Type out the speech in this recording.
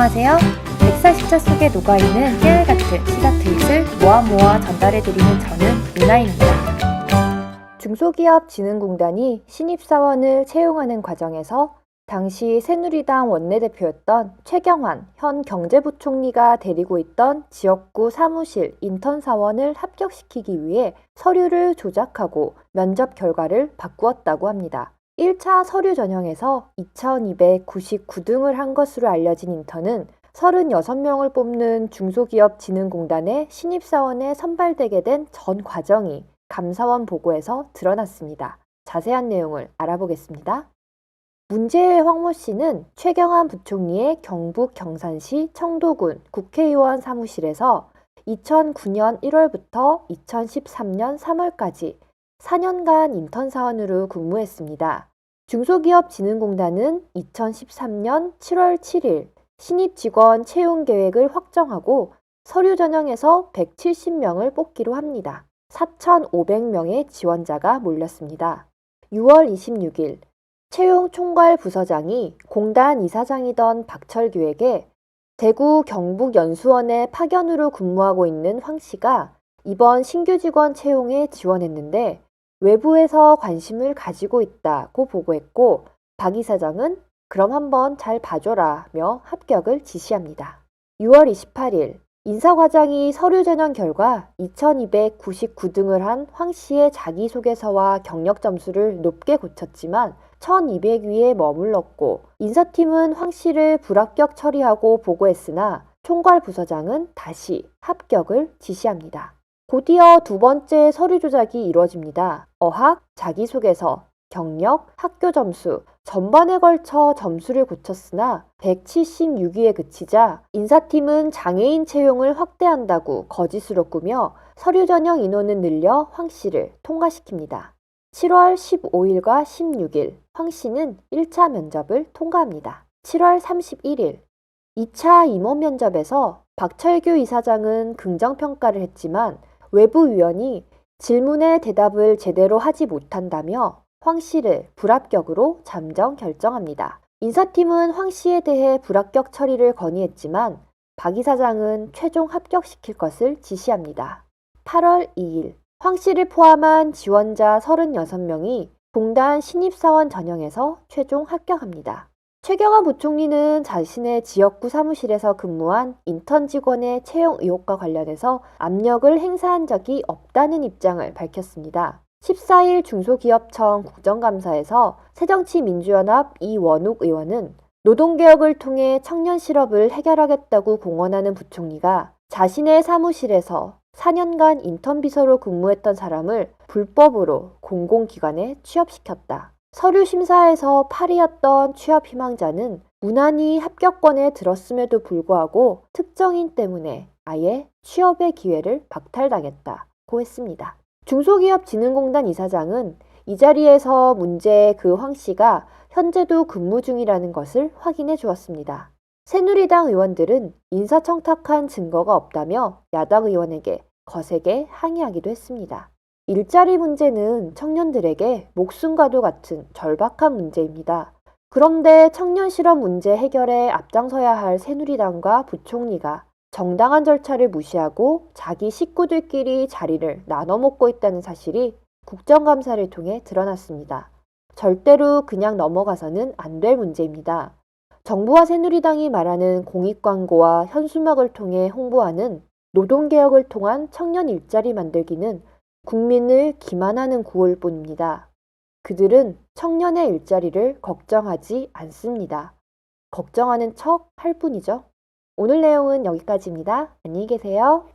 안녕하세요. 엑사시차 속에 녹아있는 깨알같은 시사 트윗을 모아 전달해드리는 저는 유나입니다. 중소기업진흥공단이 신입사원을 채용하는 과정에서 당시 새누리당 원내대표였던 최경환 현 경제부총리가 데리고 있던 지역구 사무실 인턴 사원을 합격시키기 위해 서류를 조작하고 면접 결과를 바꾸었다고 합니다. 1차 서류 전형에서 2299등을 한 것으로 알려진 인턴은 36명을 뽑는 중소기업진흥공단의 신입사원에 선발되게 된 전 과정이 감사원 보고에서 드러났습니다. 자세한 내용을 알아보겠습니다. 문제의 황모 씨는 최경환 부총리의 경북 경산시 청도군 국회의원 사무실에서 2009년 1월부터 2013년 3월까지 4년간 인턴 사원으로 근무했습니다. 중소기업진흥공단은 2013년 7월 7일 신입 직원 채용 계획을 확정하고 서류 전형에서 170명을 뽑기로 합니다. 4,500명의 지원자가 몰렸습니다. 6월 26일 채용 총괄 부서장이 공단 이사장이던 박철규에게 대구 경북연수원에 파견으로 근무하고 있는 황 씨가 이번 신규 직원 채용에 지원했는데 외부에서 관심을 가지고 있다고 보고했고 박 이사장은 그럼 한번 잘 봐줘라며 합격을 지시합니다. 6월 28일 인사과장이 서류 전형 결과 2299등을 한 황 씨의 자기소개서와 경력 점수를 높게 고쳤지만 1200위에 머물렀고 인사팀은 황 씨를 불합격 처리하고 보고했으나 총괄 부서장은 다시 합격을 지시합니다. 곧이어 두 번째 서류 조작이 이루어집니다. 어학, 자기소개서, 경력, 학교 점수 전반에 걸쳐 점수를 고쳤으나 176위에 그치자 인사팀은 장애인 채용을 확대한다고 거짓으로 꾸며 서류 전형 인원은 늘려 황 씨를 통과시킵니다. 7월 15일과 16일 황 씨는 1차 면접을 통과합니다. 7월 31일 2차 임원 면접에서 박철규 이사장은 긍정평가를 했지만 외부위원이 질문에 대답을 제대로 하지 못한다며 황 씨를 불합격으로 잠정 결정합니다. 인사팀은 황 씨에 대해 불합격 처리를 건의했지만 박 이사장은 최종 합격시킬 것을 지시합니다. 8월 2일 황 씨를 포함한 지원자 36명이 공단 신입사원 전형에서 최종 합격합니다. 최경환 부총리는 자신의 지역구 사무실에서 근무한 인턴 직원의 채용 의혹과 관련해서 압력을 행사한 적이 없다는 입장을 밝혔습니다. 14일 중소기업청 국정감사에서 새정치민주연합 이원욱 의원은 노동개혁을 통해 청년 실업을 해결하겠다고 공언하는 부총리가 자신의 사무실에서 4년간 인턴 비서로 근무했던 사람을 불법으로 공공기관에 취업시켰다. 서류 심사에서 8위였던 취업 희망자는 무난히 합격권에 들었음에도 불구하고 특정인 때문에 아예 취업의 기회를 박탈당했다고 했습니다. 중소기업진흥공단 이사장은 이 자리에서 문제의 그 황 씨가 현재도 근무 중이라는 것을 확인해 주었습니다. 새누리당 의원들은 인사청탁한 증거가 없다며 야당 의원에게 거세게 항의하기도 했습니다. 일자리 문제는 청년들에게 목숨과도 같은 절박한 문제입니다. 그런데 청년 실업 문제 해결에 앞장서야 할 새누리당과 부총리가 정당한 절차를 무시하고 자기 식구들끼리 자리를 나눠 먹고 있다는 사실이 국정감사를 통해 드러났습니다. 절대로 그냥 넘어가서는 안 될 문제입니다. 정부와 새누리당이 말하는 공익광고와 현수막을 통해 홍보하는 노동개혁을 통한 청년 일자리 만들기는 국민을 기만하는 구호일 뿐입니다. 그들은 청년의 일자리를 걱정하지 않습니다. 걱정하는 척 할 뿐이죠. 오늘 내용은 여기까지입니다. 안녕히 계세요.